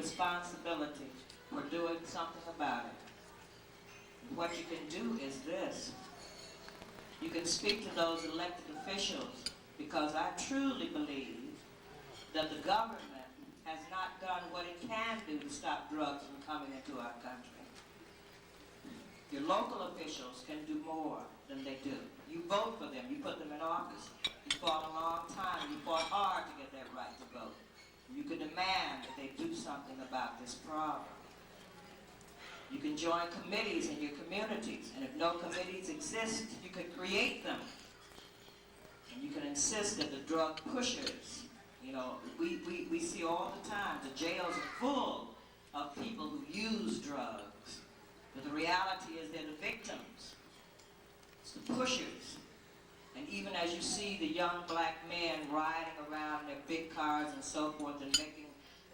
responsibility for doing something about it. What you can do is this. You can speak to those elected officials, because I truly believe that the government has not done what it can do to stop drugs from coming into our country. Your local officials can do more than they do. You vote for them, you put them in office. You fought a long time, you fought hard to get that right to vote. You can demand that they do something about this problem. You can join committees in your communities, and if no committees exist, you can create them. And you can insist that the drug pushers, you know, we see all the time, the jails are full of people who use drugs. But the reality is they're the victims. It's the pushers. And even as you see the young black men riding around in their big cars and so forth and making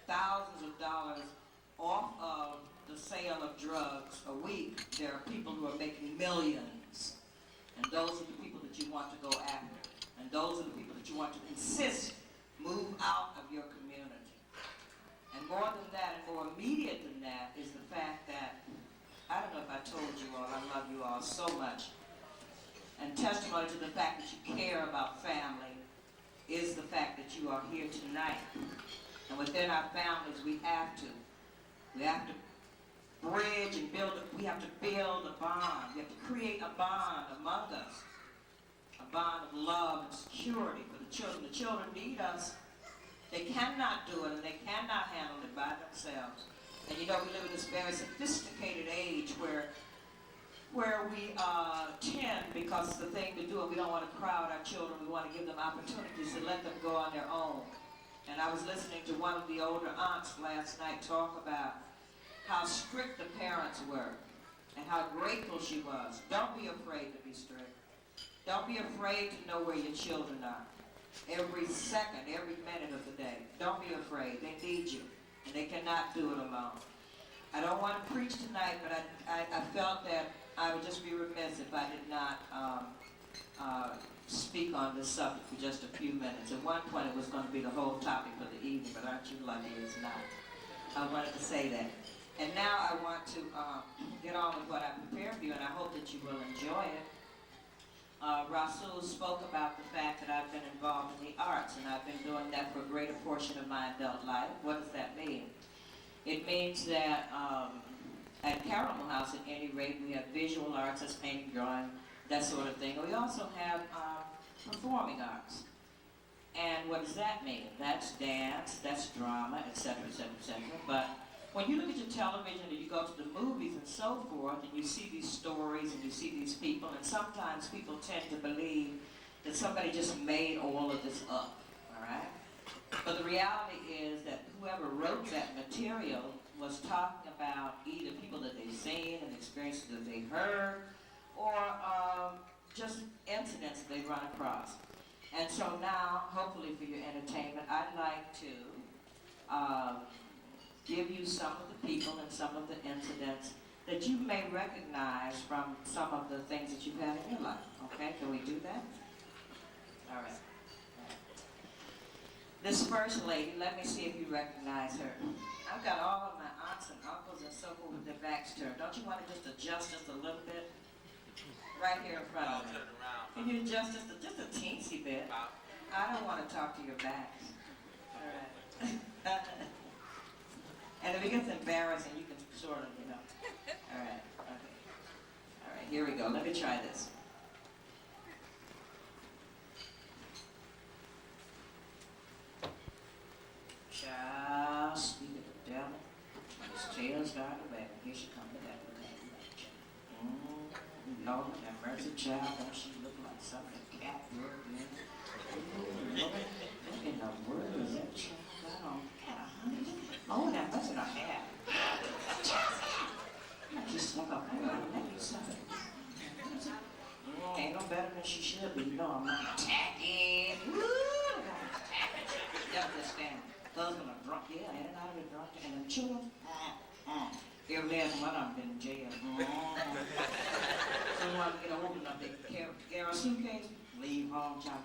thousands of dollars off of the sale of drugs a week, there are people who are making millions. And those are the people that you want to go after. And those are the people that you want to insist move out of your community. And more than that, and more immediate than that, is the fact that, I don't know if I told you all, I love you all so much. And testimony to the fact that you care about family is the fact that you are here tonight. And within our families, we have to bridge and we have to build a bond. We have to create a bond among us. A bond of love and security for the children. The children need us. They cannot do it, and they cannot handle it by themselves. And you know, we live in this very sophisticated age where we tend, because it's the thing to do, and we don't want to crowd our children, we want to give them opportunities to let them go on their own. And I was listening to one of the older aunts last night talk about how strict the parents were and how grateful she was. Don't be afraid to be strict. Don't be afraid to know where your children are. Every second, every minute of the day. Don't be afraid. They need you. And they cannot do it alone. I don't want to preach tonight, but I felt that I would just be remiss if I did not speak on this subject for just a few minutes. At one point it was going to be the whole topic for the evening, but aren't you lucky it's not. I wanted to say that. And now I want to get on with what I prepared for you, and I hope that you will enjoy it. Rasul spoke about the fact that I've been involved in the arts, and I've been doing that for a greater portion of my adult life. What does that mean? It means that at Caramel House, at any rate, we have visual arts, that's painting, drawing, that sort of thing. We also have performing arts. And what does that mean? That's dance, that's drama, etc., etc., etc. But when you look at your television and you go to the movies and so forth, and you see these stories and you see these people, and sometimes people tend to believe that somebody just made all of this up, all right? But the reality is that whoever wrote that material was talking about either people that they've seen and experiences that they've heard, or just incidents that they've run across. And so now, hopefully for your entertainment, I'd like to give you some of the people and some of the incidents that you may recognize from some of the things that you've had in your life. Okay, can we do that? All right. This first lady, let me see if you recognize her. I've got all of my aunts and uncles and so forth with their backs turned. Don't you want to just adjust just a little bit? Right here in front of me. Can you adjust just a teensy bit? I don't want to talk to your backs. All right. And if it gets embarrassing, you can sort of, you know. All right, okay. All right, here we go. Let me try this. Child, speak of the devil. His tail's got the back. Here she comes with that. Lord have mercy, child. Don't she look like something a cat bird, man? What in the world is that child got on? Oh, that wasn't a hat. Just like a neck or something. Ain't no better than she should be. No, I'm not tacky. Woo! You understand? Husband a drunk, yeah, and out of the drunk, and the children, every last one of them been in jail. Someone get a hold enough, they carry a suitcase, leave home, child,